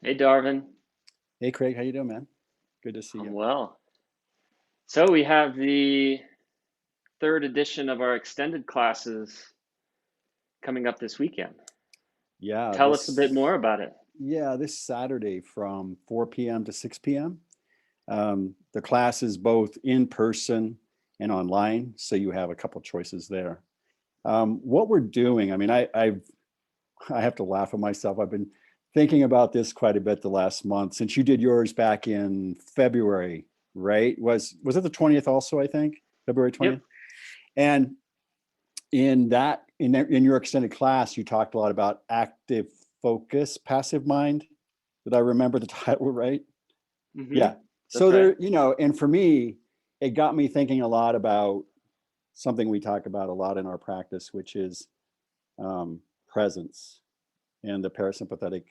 Hey, Darvin. Hey Craig, how you doing, man? Good to see I'm you. well. So we have the third edition of our extended classes coming up this weekend. Yeah, Tell us a bit more about it. this Saturday from 4 p.m. to 6 p.m. The class is both in person and online, so you have a couple choices there. What we're doing, I have to laugh at myself. I've been thinking about this quite a bit the last month since you did yours back in February, right? Was it the 20th also, I think? February Yep. 20th? And in your extended class, you talked a lot about active focus, passive mind. Did I remember the title right? Mm-hmm. Yeah. That's So right. and for me, it got me thinking a lot about something we talk about a lot in our practice, which is presence and the parasympathetic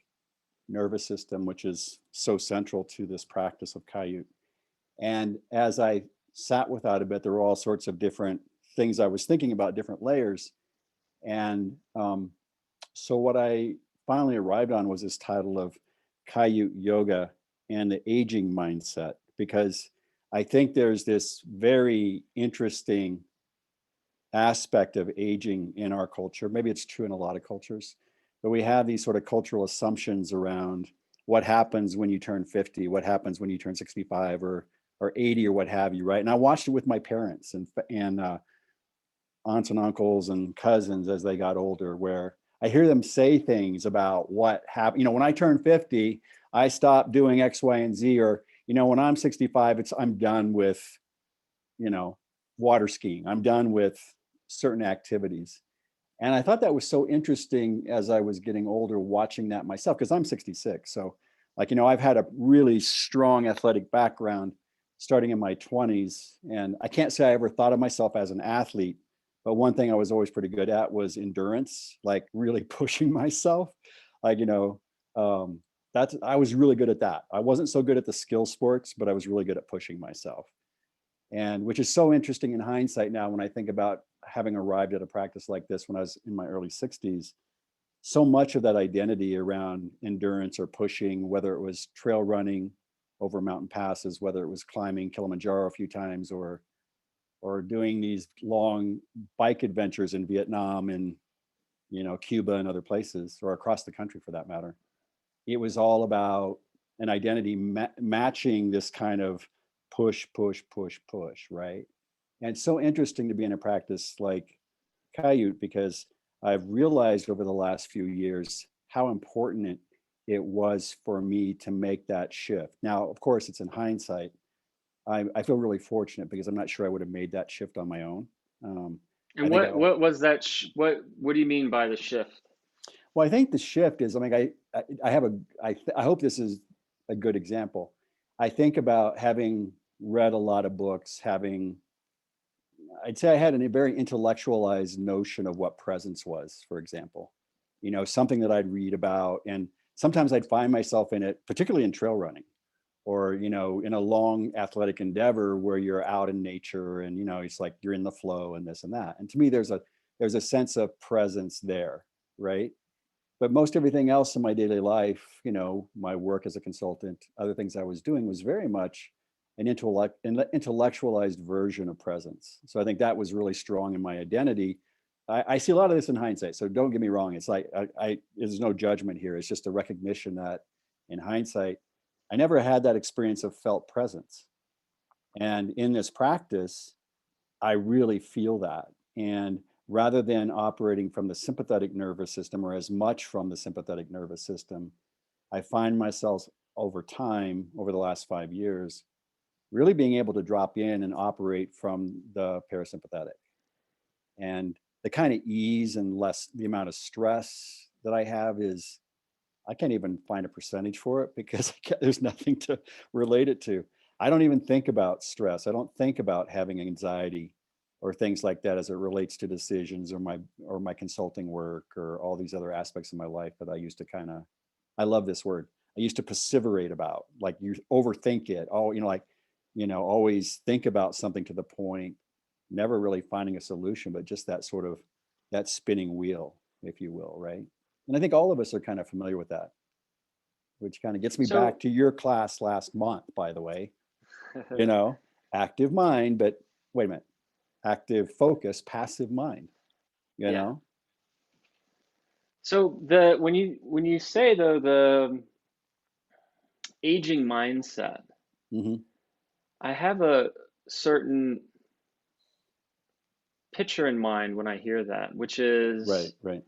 nervous system, which is so central to this practice of Kaiut. And as I sat with that a bit, there were all sorts of different things I was thinking about, different layers. And so what I finally arrived on was this title of Kaiut Yoga and the aging mindset, because I think there's this very interesting aspect of aging in our culture. Maybe it's true in a lot of cultures, but we have these sort of cultural assumptions around what happens when you turn 50, what happens when you turn 65 or 80 or what have you, right? And I watched it with my parents and aunts and uncles and cousins as they got older, where I hear them say things about what happened. When I turn 50, I stopped doing X, Y, and Z, or when I'm 65, I'm done with, you know, water skiing. I'm done with certain activities. And I thought that was so interesting as I was getting older, watching that myself, because I'm 66. So, I've had a really strong athletic background starting in my 20s. And I can't say I ever thought of myself as an athlete, but one thing I was always pretty good at was endurance, like really pushing myself. Like, you know, um, I was really good at that. I wasn't so good at the skill sports, but I was really good at pushing myself. And which is so interesting in hindsight now when I think about having arrived at a practice like this when I was in my early 60s. So much of that identity around endurance or pushing, whether it was trail running over mountain passes, whether it was climbing Kilimanjaro a few times, or doing these long bike adventures in Vietnam and Cuba and other places, or across the country for that matter. It was all about an identity matching this kind of push, push, push, push, right? And it's so interesting to be in a practice like Kaiut, because I've realized over the last few years how important it was for me to make that shift. Now, of course, it's in hindsight. I feel really fortunate because I'm not sure I would have made that shift on my own. Um, I And think I, what was that? What do you mean by the shift? well, I think the shift is, I have I hope this is a good example. I think about having read a lot of books, I'd say I had a very intellectualized notion of what presence was, for example. Something that I'd read about, and sometimes I'd find myself in it, particularly in trail running or, in a long athletic endeavor where you're out in nature and, it's like you're in the flow and this and that. And to me, there's a sense of presence there, right? But most everything else in my daily life, my work as a consultant, other things I was doing was very much an intellectualized version of presence. So I think that was really strong in my identity. I see a lot of this in hindsight. So don't get me wrong. It's like there's no judgment here. It's just a recognition that in hindsight, I never had that experience of felt presence. And in this practice, I really feel that. And rather than operating from the sympathetic nervous system or as much from the sympathetic nervous system, I find myself over time, over the last 5 years, really being able to drop in and operate from the parasympathetic. And the kind of ease and less the amount of stress that I have is, I can't even find a percentage for it because there's nothing to relate it to. I don't even think about stress. I don't think about having anxiety or things like that as it relates to decisions or my consulting work or all these other aspects of my life that I used to I love this word. I used to perseverate about, like you overthink it. Oh, always think about something to the point, never really finding a solution, but just that spinning wheel, if you will, right? And I think all of us are kind of familiar with that. which kind of gets me back So, to your class last month, by the way. You know, active mind, but wait a minute, active focus, passive mind, you yeah. know? So the when you say though the aging mindset, Hmm. I have a certain picture in mind when I hear that, which Right, is right.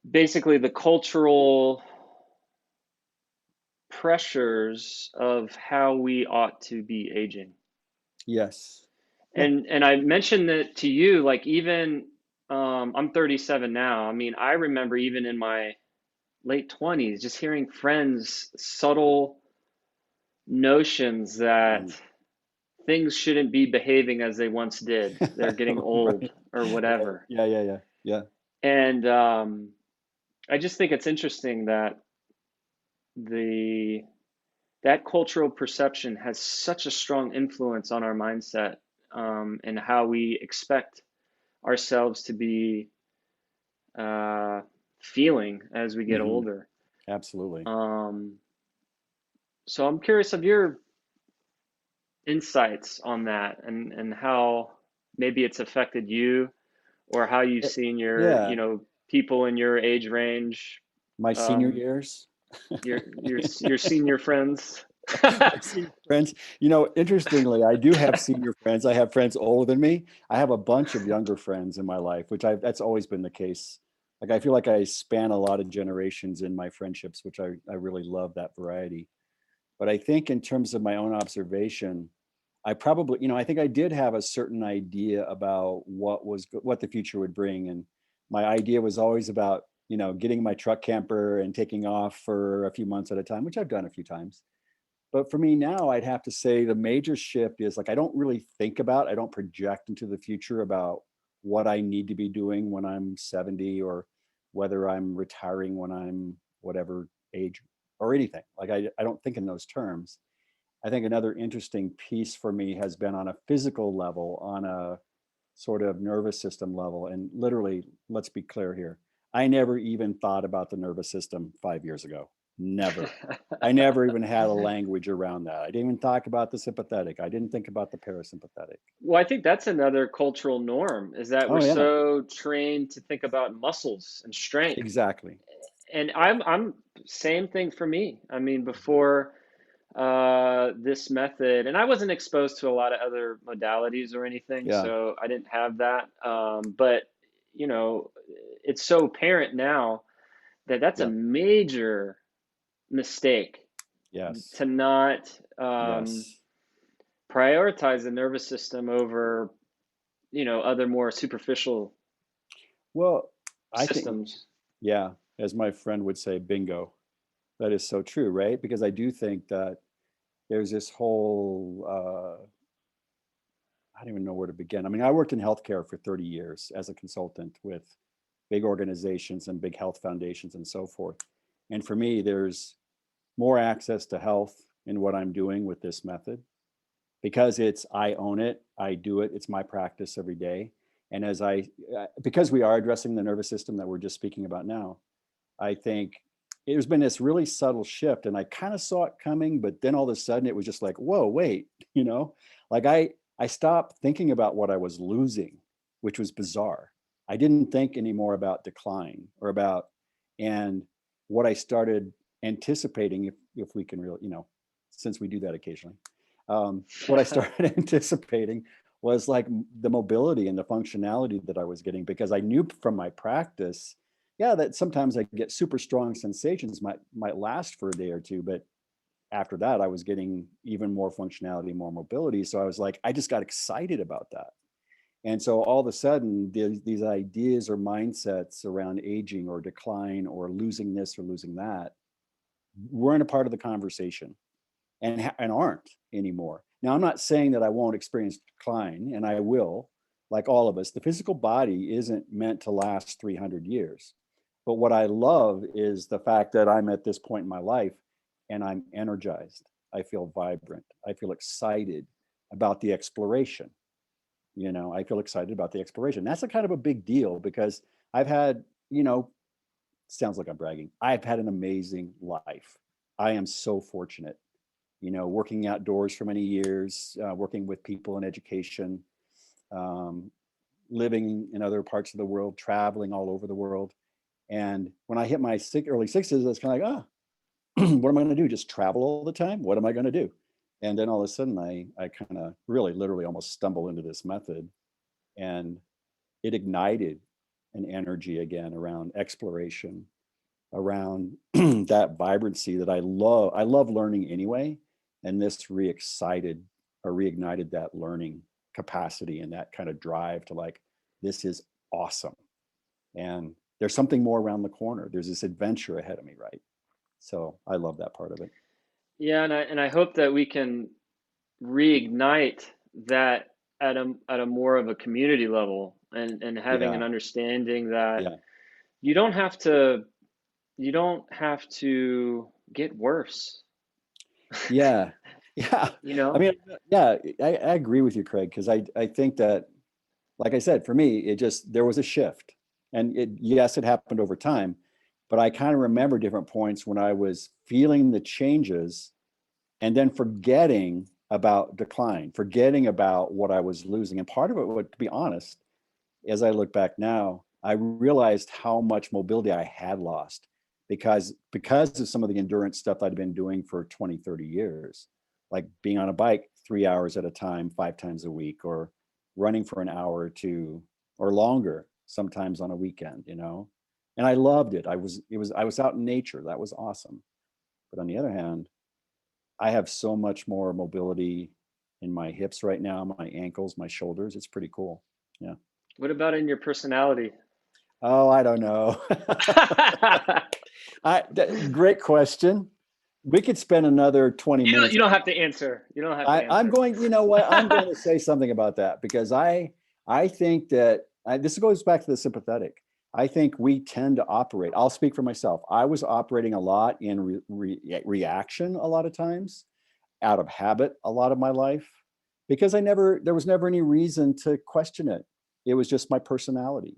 basically the cultural pressures of how we ought to be aging. Yes. Yeah. And I mentioned that to you, like even I'm 37 now. I mean, I remember even in my late 20s, just hearing friends subtle notions Mhm. that things shouldn't be behaving as they once did. They're getting old Right. or Right. whatever. Yeah, yeah, yeah. Yeah. And I just think it's interesting that the that cultural perception has such a strong influence on our mindset and how we expect ourselves to be uh, feeling as we get Hmm. older. Absolutely. Um, so I'm curious of your insights on that and how maybe it's affected you or how you've Eh, seen your, Yeah. people in your age range, My senior um, years. your senior friends. My senior friends. Interestingly, I do have senior friends. I have friends older than me. I have a bunch of younger friends in my life, which that's always been the case. Like I feel like I span a lot of generations in my friendships, which I really love that variety. But I think in terms of my own observation, I probably, I think I did have a certain idea about what the future would bring. And my idea was always about, getting my truck camper and taking off for a few months at a time, which I've done a few times. But for me now, I'd have to say the major shift is like I don't really I don't project into the future about what I need to be doing when I'm 70 or whether I'm retiring when I'm whatever age or anything. Like I don't think in those terms. I think another interesting piece for me has been on a physical level, on a sort of nervous system level. And literally, let's be clear here. I never even thought about the nervous system 5 years ago. Never. I never even had a language around that. I didn't even talk about the sympathetic. I didn't think about the parasympathetic. Well, I think that's another cultural norm is that we're Oh, yeah, so trained to think about muscles and strength. exactly. And I'm same thing for me. I mean, before this method, and I wasn't exposed to a lot of other modalities or anything, Yeah, so I didn't have that. But you know, it's so apparent now that that's a yeah, major mistake yes, to not yes. prioritize the nervous system over, other more superficial Well, I think, systems. yeah, as my friend would say, bingo. That is so true, right? Because I do think that there's this whole I don't even know where to begin. I mean, I worked in healthcare for 30 years as a consultant with big organizations and big health foundations and so forth. And for me, there's more access to health in what I'm doing with this method because I own it, I do it, it's my practice every day. And because we are addressing the nervous system that we're just speaking about now, I think there's been this really subtle shift and I kind of saw it coming, but then all of a sudden it was just like, whoa, wait, like I stopped thinking about what I was losing, which was bizarre. I didn't think anymore about decline or about, and what I started anticipating, if we can really, since we do that occasionally, what I started anticipating was like the mobility and the functionality that I was getting because I knew from my practice, yeah, that sometimes I get super strong sensations might last for a day or two, but after that I was getting even more functionality, more mobility. So I was like, I just got excited about that. And so all of a sudden, these ideas or mindsets around aging or decline or losing this or losing that weren't a part of the conversation and aren't anymore. Now, I'm not saying that I won't experience decline, and I will, like all of us. The physical body isn't meant to last 300 years. But what I love is the fact that I'm at this point in my life and I'm energized. I feel vibrant. I feel excited about the exploration. I feel excited about the exploration. That's a kind of a big deal because I've had, sounds like I'm bragging. I've had an amazing life. I am so fortunate, working outdoors for many years, working with people in education, um, living in other parts of the world, traveling all over the world. And when I hit my early 60s, I was kind of like, what am I going to do? Just travel all the time? What am I going to do? And then all of a sudden, I kind of really, literally almost stumbled into this method, and it ignited an energy again around exploration, around that vibrancy that I love. I love learning anyway. And this reignited that learning capacity and that kind of drive to like, this is awesome. And there's something more around the corner. There's this adventure ahead of me, right? So I love that part of it. Yeah, and I hope that we can reignite that at a more of a community level, and having an Yeah. understanding that Yeah. you don't have to you don't have to get worse. Yeah. Yeah. You I know? mean, yeah, I agree with you, Craig, because I think that, like I said, for me, there was a shift. And yes, it happened over time, but I kind of remember different points when I was feeling the changes and then forgetting about decline, forgetting about what I was losing. And part of it, to be honest, as I look back now, I realized how much mobility I had lost because of some of the endurance stuff I'd been doing for 20, 30 years, like being on a bike 3 hours at a time, 5 times a week, or running for an hour or two or longer, sometimes on a weekend, And I loved it. I was out in nature. That was awesome. But on the other hand, I have so much more mobility in my hips right now, my ankles, my shoulders. It's pretty cool. Yeah. What about in your personality? Oh, I don't know. Great question. We could spend another 20 minutes. You don't have to answer. You don't have to I'm answer. going, you know what? I'm going to say something about that because I think that this goes back to the sympathetic. I think we tend to operate. I'll speak for myself. I was operating a lot in reaction a lot of times, out of habit a lot of my life, because there was never any reason to question it. It was just my personality.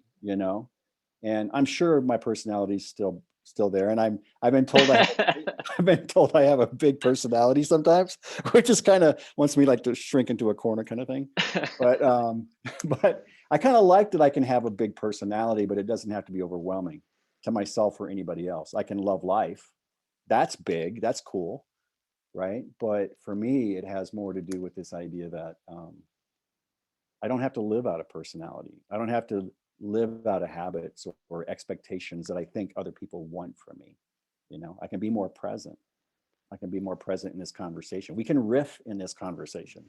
And I'm sure my personality is still there. And I've been told I've been told I have a big personality sometimes, which is kind of wants me like to shrink into a corner kind of thing. But but I kind of like that I can have a big personality, but it doesn't have to be overwhelming to myself or anybody else. I can love life. That's big. That's cool. Right. But for me, it has more to do with this idea that I don't have to live out a personality. I don't have to live out of habits or expectations that I think other people want from me. I can be more present. I can be more present in this conversation. We can riff in this conversation.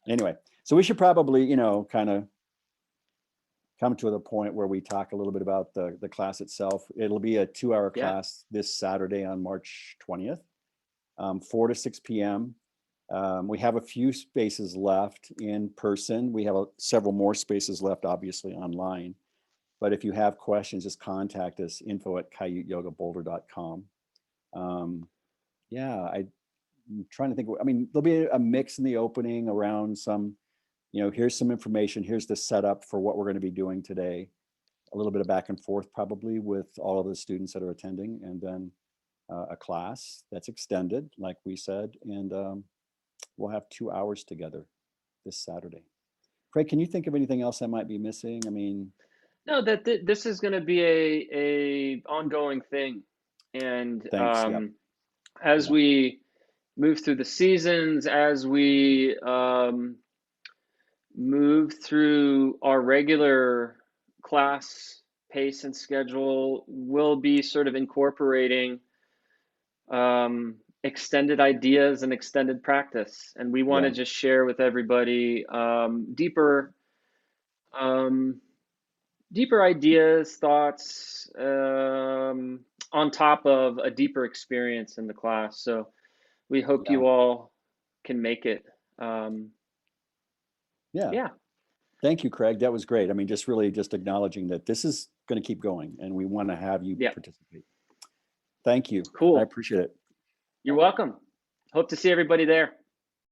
Anyway, so we should probably, kind of come to the point where we talk a little bit about the class itself. It'll be a 2-hour Yeah. class this Saturday on March 20th, 4 to 6 p.m. We have a few spaces left in person. We have several more spaces left, obviously, online. But if you have questions, just contact us, info@kaiutyogaboulder.com. Yeah, I'm trying to think. I mean, there'll be a mix in the opening around some, here's some information. Here's the setup for what we're going to be doing today. A little bit of back and forth probably with all of the students that are attending, and then a class that's extended, like we said, and we'll have 2 hours together this Saturday. Craig, can you think of anything else I might be missing? I mean, No, that this is going to be a ongoing thing, and thanks. Yep. as Yep. we move through the seasons, as we move through our regular class pace and schedule, we'll be sort of incorporating extended ideas and extended practice. And we want to Yeah. just share with everybody um, deeper ideas, thoughts, on top of a deeper experience in the class. So we hope Yeah. you all can make it. Um, Yeah. yeah, Thank you, Craig. That was great. I mean, just really just acknowledging that this is going to keep going and we want to have you yeah, participate. Thank you. I cool. appreciate it. You're welcome. Hope to see everybody there.